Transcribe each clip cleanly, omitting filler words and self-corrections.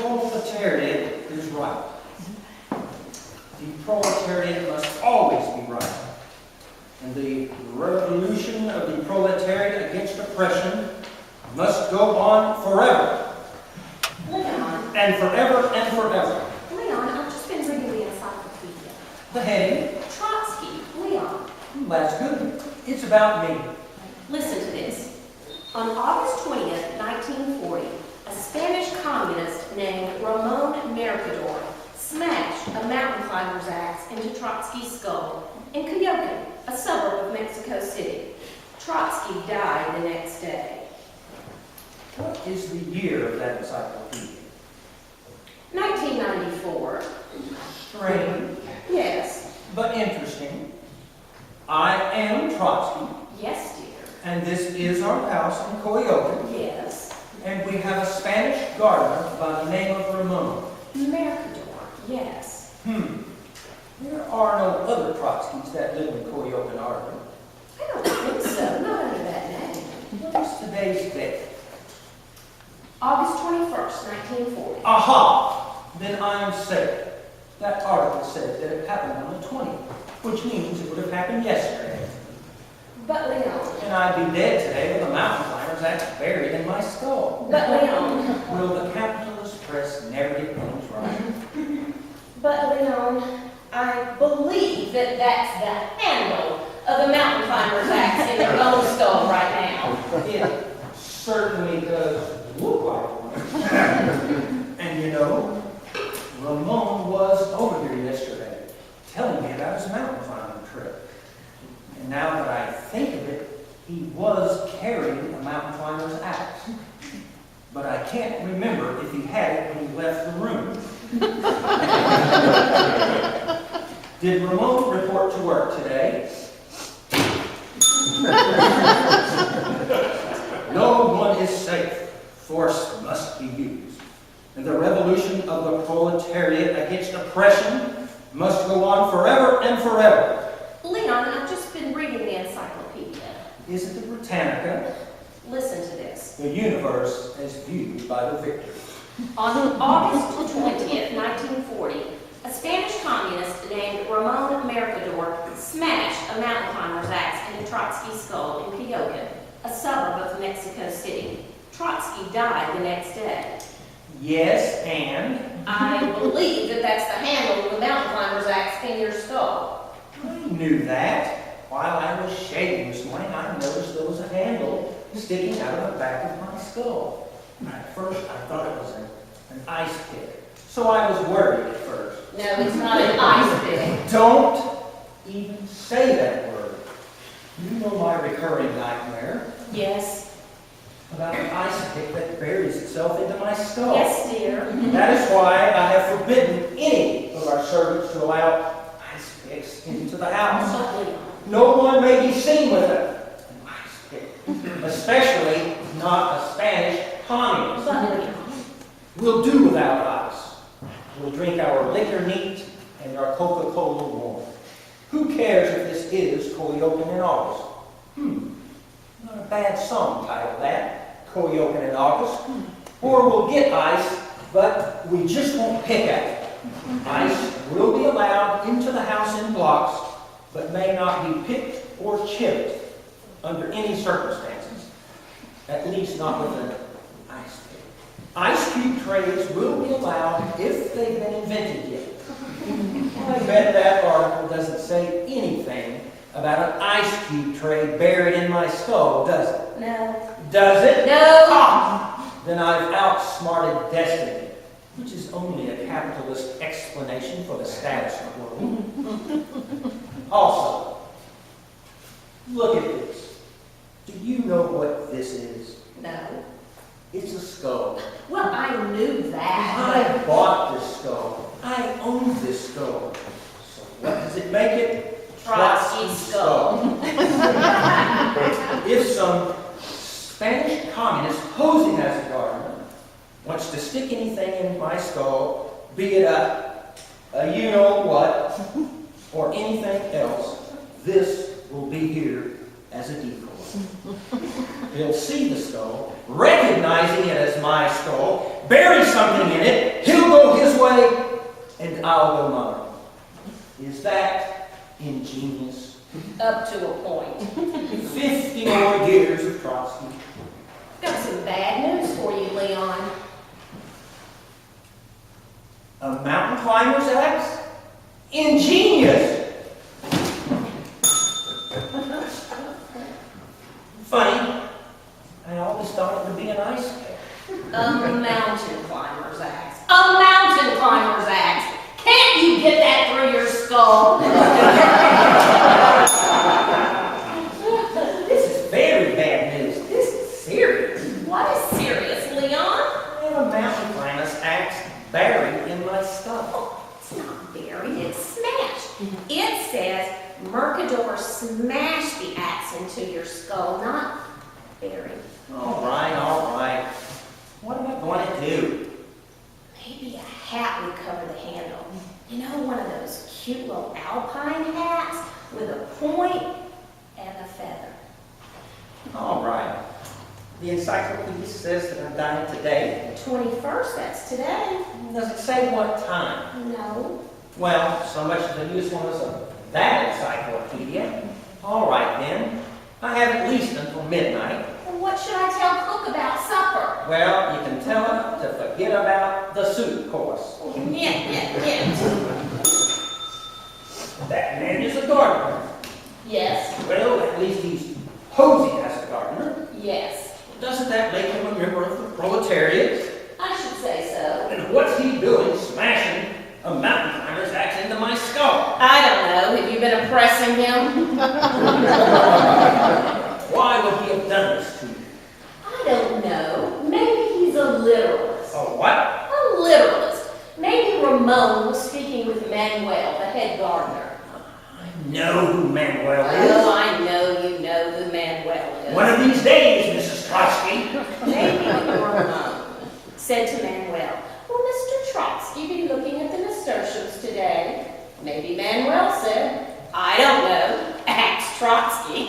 proletariat is right. The proletariat must always be right. And the revolution of the proletariat against oppression must go on forever. Leon. And forever and forever. Leon, I've just been reading the encyclopedia. The heading? Trotsky. Leon. That's good. It's about me. Listen to this. On August 20th, 1940, a Spanish communist named Ramon Mercador smashed a mountain climber's axe into Trotsky's skull in Coyoacán, a suburb of Mexico City. Trotsky died the next day. What is the year of that encyclopedia? 1994. Strange, Yes. but interesting. I am Trotsky, Yes, dear. and this is our house in Coyoacán, Yes. and we have a Spanish gardener by the name of Ramon. Mercador. Yes. There are no other Trotskys that live in Coyoacán, are there? I don't think so. Not under that name. What is today's date? August 21st, 1940. Aha! Then I am safe. That article said that it happened on the 20th, which means it would have happened yesterday. But Leon. And I'd be dead today with a mountain climber's axe buried in my skull. But Leon. Will the capitalist press never get things right? But Leon, I believe that that's the handle of the mountain climber's axe in your own skull right now. It certainly does look like one. And you know, Ramon was over here yesterday telling me about his mountain climbing trip. And now that I think of it, he was carrying a mountain climber's axe. But I can't remember if he had it when he left the room. Did Ramon report to work today? No one is safe. Force must be used. And the revolution of the proletariat against oppression must go on forever and forever. Leon, I've just been reading the encyclopedia. Is it the Britannica? Listen to this. The universe as viewed by the victor. On August 20th, 1940, a Spanish communist named Ramon Mercador smashed a mountain climber's axe into Trotsky's skull in Coyoacán, a suburb of Mexico City. Trotsky died the next day. Yes, and? I believe that that's the handle of the mountain climber's axe in your skull. I knew that. While I was shaving this morning, I noticed there was a handle sticking out of the back of my skull. At first, I thought it was an ice pick, so I was worried at first. No, it's not an ice pick. Don't even say that word. You know my recurring nightmare Yes. about an ice pick that buries itself into my skull. Yes, dear. That is why I have forbidden any of our servants to allow ice picks into the house. But Leon. No one may be seen with an ice pick, especially not a Spanish communist. But Leon. We'll do without ice. We'll drink our liquor neat and our Coca-Cola warm. Who cares if this is Coyoacán in August? Not a bad song title, that. Coyoacán in August. Or we'll get ice, but we just won't pick at it. Ice will be allowed into the house in blocks, but may not be picked or chipped under any circumstances. At least not with an ice pick. Ice cube trays will be allowed if they've been invented yet. I bet that article doesn't say anything about an ice cube tray buried in my skull, does it? No. Does it? No. Ah, then I've outsmarted destiny, which is only a capitalist explanation for the status quo. Also, look at this. Do you know what this is? No. It's a skull. Well, I knew that. I bought this skull. I own this skull. So what does it make it? Trotsky's skull. If some Spanish communist posing as a gardener wants to stick anything in my skull, be it a you-know-what, or anything else, this will be here as a decoy. He'll see the skull, recognizing it as my skull, bury something in it, he'll go his way, and I'll go mine. Is that ingenious? Up to a point. 50 more years of Trotsky. Got some bad news for you, Leon. A mountain climber's axe? Ingenious! Funny, I always thought it would be an ice pick. A mountain climber's axe. A mountain climber's axe. Can't you get that through your skull? This is very bad news. This is serious. What is serious, Leon? I have a mountain climber's axe buried in my skull. Oh, it's not buried, it's smashed. It says Mercador smashed the axe into your skull, not buried. All right, all right. What am I going to do? Maybe a hat would cover the handle. You know, one of those cute little alpine hats with a point and a feather. All right. The encyclopedia says that I'm dying today. The 21st, that's today. Does it say what time? No. Well, so much of the usefulness of that encyclopedia. All right, then. I have at least until midnight. Well, what should I tell Cook about supper? Well, you can tell her to forget about the soup course. Yeah. That man is a gardener. Yes. Well, at least he's posing as a gardener. Yes. Doesn't that make him a member of the proletariat? I should say so. And what's he doing smashing a mountain climber's axe into my skull? I don't know. Have you been oppressing him? Why would he have done this to you? I don't know. Maybe he's a literalist. A what? A literalist. Maybe Ramon was speaking with Manuel, the head gardener. I know who Manuel is. Oh, I know you know who Manuel is. One of these days, Mrs. Trotsky. Maybe Ramon said to Manuel, "Well, Mr. Trotsky, you be looking at the nasturtiums today." Maybe Manuel said, "I don't know, axe Trotsky."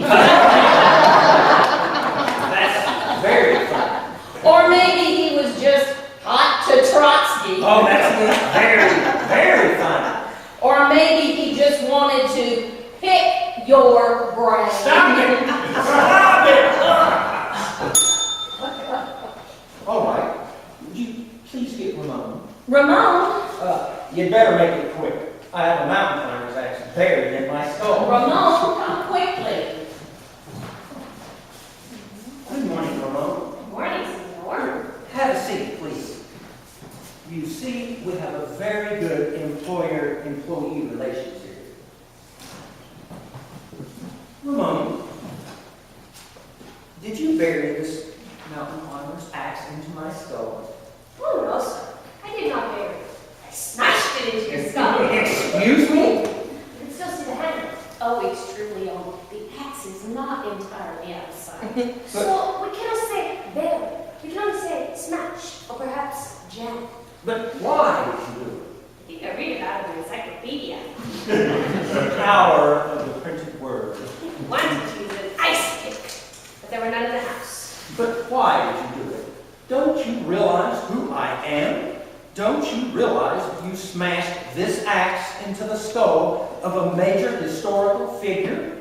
That's very funny. Or maybe he was just hot to Trotsky. Oh, that's very, very funny. Or maybe he just wanted to pick your brain. Stop it! Stop it! All right. Would you please get Ramon? Ramon? You'd better make it quick. I have a mountain climber's axe buried in my skull. Ramon, come quickly. Good morning, Ramon. Good morning, senor. Have a seat, please. You see, we have a very good employer-employee relations here. Ramon, did you bury this mountain climber's axe into my skull? Oh, no, sir. I did not bury it. I smashed it into your skull. Excuse me? You can still see the handle. Oh, it's true, Leon. The axe is not entirely outside. So we cannot say bury. We can only say smash, or perhaps jam. But why did you do it? You can read about it in the encyclopedia. The power of the printed word. He wanted to use an ice pick, but there were none in the house. But why did you do it? Don't you realize who I am? Don't you realize you smashed this axe into the skull of a major historical figure?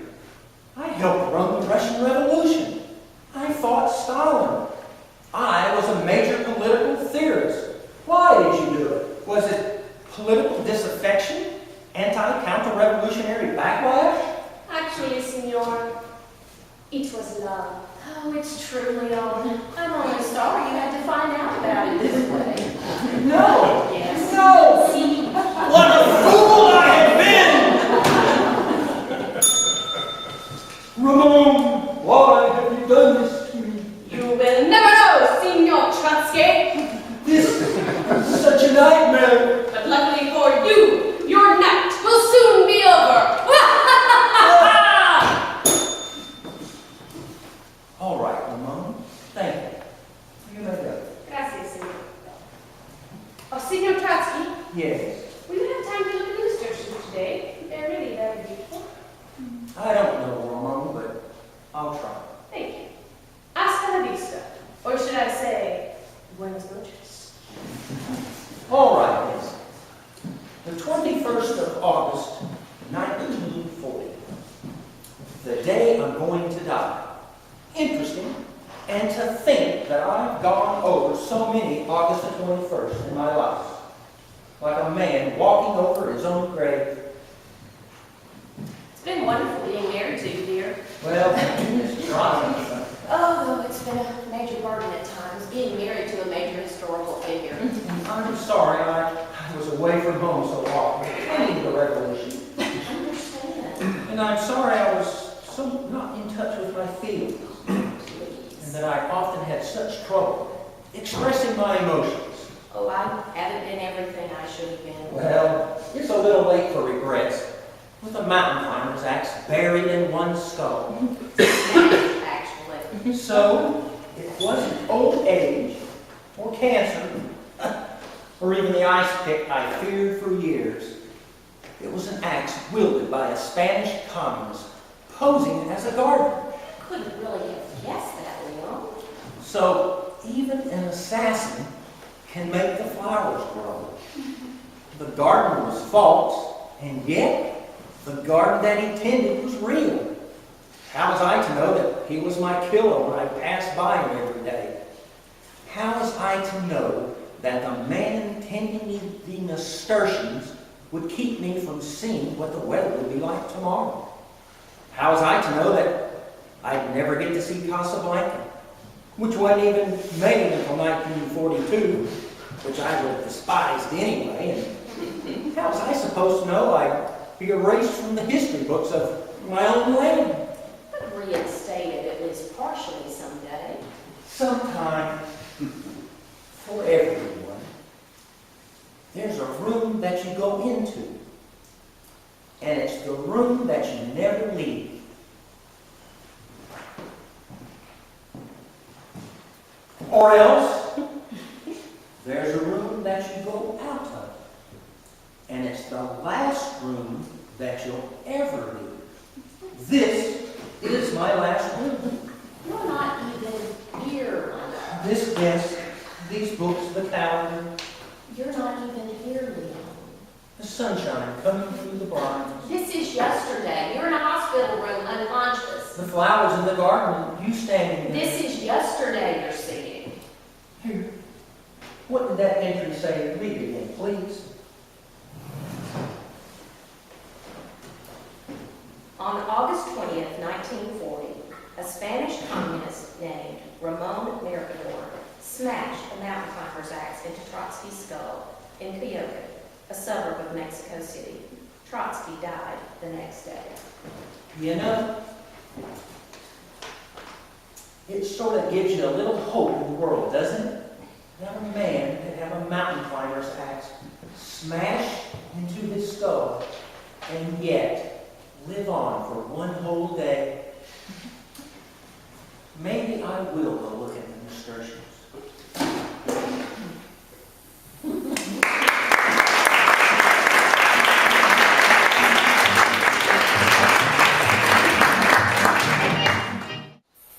I helped run the Russian Revolution. I fought Stalin. I was a major political theorist. Why did you do it? Was it political disaffection? Anti-counter-revolutionary backlash? Actually, senor, it was love. Oh, it's true, Leon. I'm only sorry you had to find out about it this way. No! Yes. No! See? What a fool I have been! Ramon, why have you done this to me? You will never know, Senor Trotsky. This is such a nightmare. But luckily for you, your night will soon be over. All right, Ramon. Thank you. You may go. Gracias, senor. Oh, Senor Trotsky, Yes. we don't have time to look at the nasturtiums today. They're really very beautiful. I don't know, Ramon, but I'll try. Thank you. Ask the day I'm going to die. Interesting. And to think that I've gone over so many August the 21st in my life. Like a man walking over his own grave. It's been wonderful being married to you, dear. Well, it's trying. Oh, it's been a major burden at times, being married to a major historical figure. I'm sorry I was away from home so often. I needed a revolution. I understand. And I'm sorry I was so not in touch with my feelings. And that I often had such trouble expressing my emotions. Oh, I haven't been everything I should have been. Well, it's a little late for regrets. With a mountain climber's axe buried in one skull. Actually. So, it wasn't old age, or cancer, or even the ice pick I feared for years. It was an axe wielded by a Spanish communist posing as a gardener. Couldn't really have guessed that, Leon. So, even an assassin can make the flowers grow. The garden was false, and yet the garden that he tended was real. How was I to know that he was my killer when I passed by him every day? How was I to know that the man tending the nasturtiums would keep me from seeing what the weather would be like tomorrow? How was I to know that I'd never get to see Casablanca, which wasn't even made until 1942, which I would have despised anyway? And how was I supposed to know I'd be erased from the history books of my own land? But reinstated at least partially someday. Sometime, for everyone, there's a room that you go into, and it's the room that you never leave. Or else, there's a room that you go out of, and it's the last room that you'll ever leave. This is my last room. You're not even here, Leon. This desk, these books, the calendar, You're not even here, Leon. the sunshine coming through the blinds, This is yesterday. You're in a hospital room, unconscious. the flowers in the garden, you standing there. This is yesterday you're seeing. Here. What did that entry say? Read it again, please. On August 20th, 1940, a Spanish communist named Ramon Mercader smashed a mountain climber's axe into Trotsky's skull in Coyote, a suburb of Mexico City. Trotsky died the next day. You know, it sort of gives you a little hope in the world, doesn't it? That a man could have a mountain climber's axe smashed into his skull and yet live on for one whole day. Maybe I will go look at the nasturtiums.